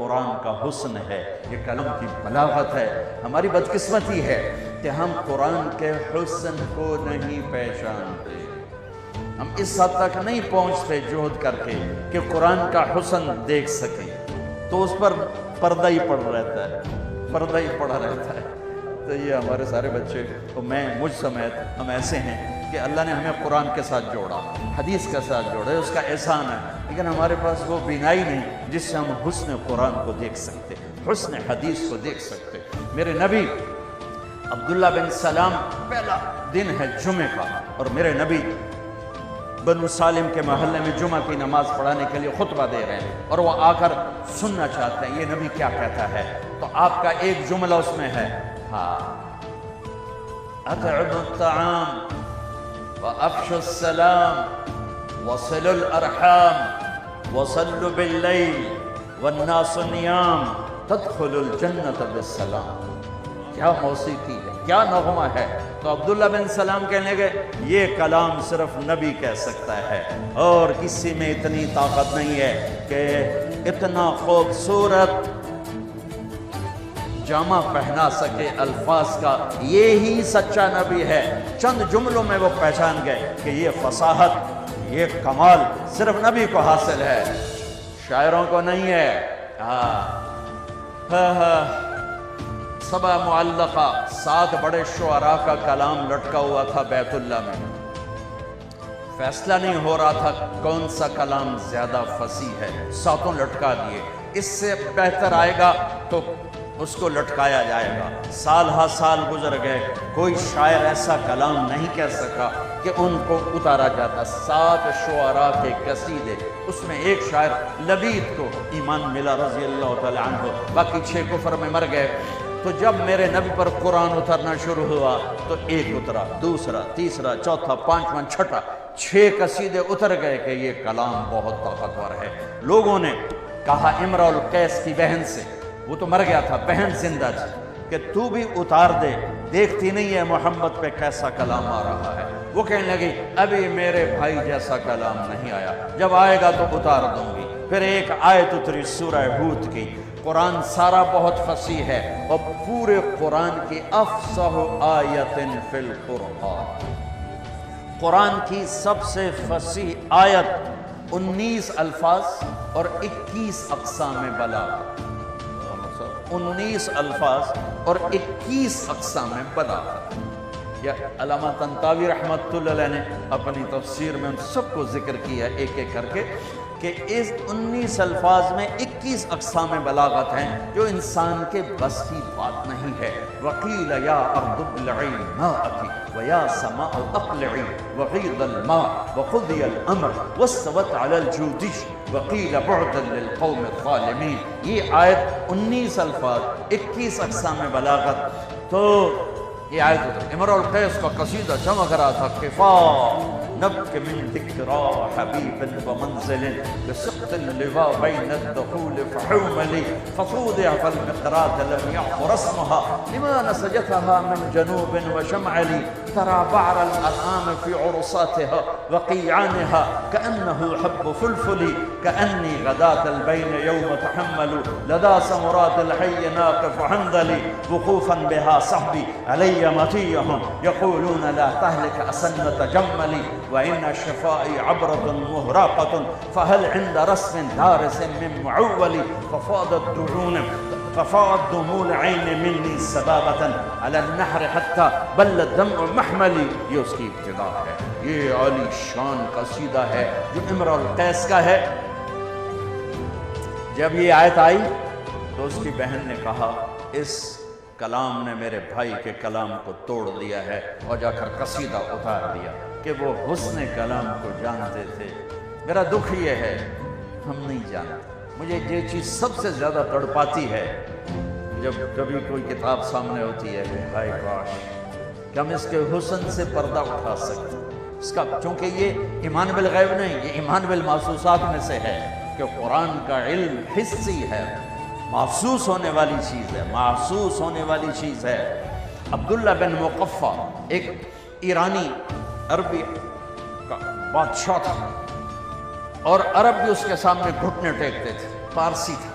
قرآن کا حسن ہے، یہ کلام کی بلاغت ہے۔ ہماری بدقسمتی ہے کہ ہم قرآن کے حسن کو نہیں پہچانتے، ہم اس حد تک نہیں پہنچتے جہد کر کے کہ قرآن کا حسن دیکھ سکیں، تو اس پر پردہ ہی پڑا رہتا ہے، پردہ ہی پڑا رہتا ہے۔ تو یہ ہمارے سارے بچے، تو میں مجھ سمیت ہم ایسے ہیں کہ اللہ نے ہمیں قرآن کے ساتھ جوڑا، حدیث کے ساتھ جوڑا، اس کا احسان ہے، لیکن ہمارے پاس وہ بینائی نہیں جس سے ہم حسن قرآن کو دیکھ سکتے، حسن حدیث کو دیکھ سکتے۔ میرے نبی عبداللہ بن سلام، پہلا دن ہے جمعہ کا، اور میرے نبی بنو سالم کے محلے میں جمعہ کی نماز پڑھانے کے لیے خطبہ دے رہے ہیں، اور وہ آ کر سننا چاہتے ہیں یہ نبی کیا کہتا ہے۔ تو آپ کا ایک جملہ اس میں ہے، اطعموا الطعام وافشوا السلام وصلوا الارحام وصلوا باللیل والناس نیام تدخلوا الجنة بالسلام۔ کیا موسیقی ہے، کیا نغمہ ہے۔ تو عبداللہ بن سلام کہنے لگے یہ کلام صرف نبی کہہ سکتا ہے، اور کسی میں اتنی طاقت نہیں ہے کہ اتنا خوبصورت جامہ پہنا سکے الفاظ کا، یہی سچا نبی ہے۔ چند جملوں میں وہ پہچان گئے کہ یہ فصاحت، یہ کمال صرف نبی کو حاصل ہے، شاعروں کو نہیں ہے۔ سبع معلقہ، 7 بڑے شعراء کا کلام لٹکا ہوا تھا بیت اللہ میں، فیصلہ نہیں ہو رہا تھا کون سا کلام زیادہ فصیح ہے، 7 لٹکا دیے، اس سے بہتر آئے گا تو اس کو لٹکایا جائے گا۔ سال ہا سال گزر گئے، کوئی شاعر ایسا کلام نہیں کہہ سکا کہ ان کو اتارا جاتا۔ 7 شعراء کے قصیدے، اس میں ایک شاعر لبید کو ایمان ملا رضی اللہ تعالی عنہ، باقی 6 کفر میں مر گئے۔ تو جب میرے نبی پر قرآن اترنا شروع ہوا تو ایک اترا، دوسرا، تیسرا، چوتھا، پانچواں، چھٹا، 6 قصیدے اتر گئے کہ یہ کلام بہت طاقتور ہے۔ لوگوں نے کہا امرؤ القیس کی بہن سے، وہ تو مر گیا تھا، بہن زندہ تھی، کہ تو بھی اتار دے، دیکھتی نہیں ہے محمد پہ کیسا کلام آ رہا ہے۔ وہ کہنے لگی ابھی میرے بھائی جیسا کلام نہیں آیا، جب آئے گا تو اتار دوں گی۔ پھر ایک آیت اتری سورہ ہود کی۔ قرآن سارا بہت فصیح ہے، اور پورے قرآن کی افصح آیت فی القرآن، قرآن کی سب سے فصیح آیت 19 الفاظ اور 21 اقسام بلاغت، 19 الفاظ اور 21 اقسام بلاغت۔ یا علامہ طنطاوی رحمۃ اللہ علیہ نے اپنی تفسیر میں ان سب کو ذکر کیا ایک ایک کر کے کہ اس 19 الفاظ میں 21 اقسام بلاغت ہیں جو انسان کے بس کی بات نہیں ہے۔ وقیل یا ارض ابلعی ماءکی ویا سماء اقلعی وغیض الماء وقضی الامر واستوت علی الجودی وقیل بعدا للقوم الظالمین۔ یہ آیت 19 الفاظ، 21 اقسام بلاغت۔ تو یہ آیت اتر، امرؤ القیس کا قصیدہ چمک رہا تھا، کفا نبک من ذکرا حبیب ومنزل بسقط اللواء بین الدخول فحوملی فصودع فالمقرات لم يعطر اسمها لما نسجتها من جنوب وشمعلی ترى بعر الأنعام في عرصاتها وقيعانها كأنه حب فلفل كأني غداة البين يوم تحمل لدى سمرات الحي ناقف حنظلي وقوفا بها صحبي علي مطيهم يقولون لا تهلك أسن تجملي وإن شفائي عبرة مهراقة فهل عند رسم دارس من معول ففاضت دموع العين مني سبابة على النحر حتى بل الدمع محملي۔ یہ اس کی ابتدا ہے، یہ عالی شان قصیدہ ہے جو امرؤ القیس کا ہے۔ جب یہ آیت آئی تو اس کی بہن نے کہا اس کلام نے میرے بھائی کے کلام کو توڑ دیا ہے، اور جا کر قصیدہ اتار دیا کہ وہ حسن کلام کو جانتے تھے۔ میرا دکھ یہ ہے ہم نہیں جانتے۔ مجھے یہ چیز سب سے زیادہ تڑپاتی ہے جب کبھی کوئی کتاب سامنے ہوتی ہے کہ ہائے کاش کہ ہم اس کے حسن سے پردہ اٹھا سکتے اس کا، چونکہ یہ ایمان بالغیب نہیں، یہ ایمان بالمحسوسات میں سے ہے کہ قرآن کا علم حسی ہے، محسوس ہونے والی چیز ہے، محسوس ہونے والی چیز ہے۔ عبداللہ بن مقفع ایک ایرانی عربی کا بادشاہ تھا، اور عرب بھی اس کے سامنے گھٹنے ٹیکتے تھے، پارسی تھا۔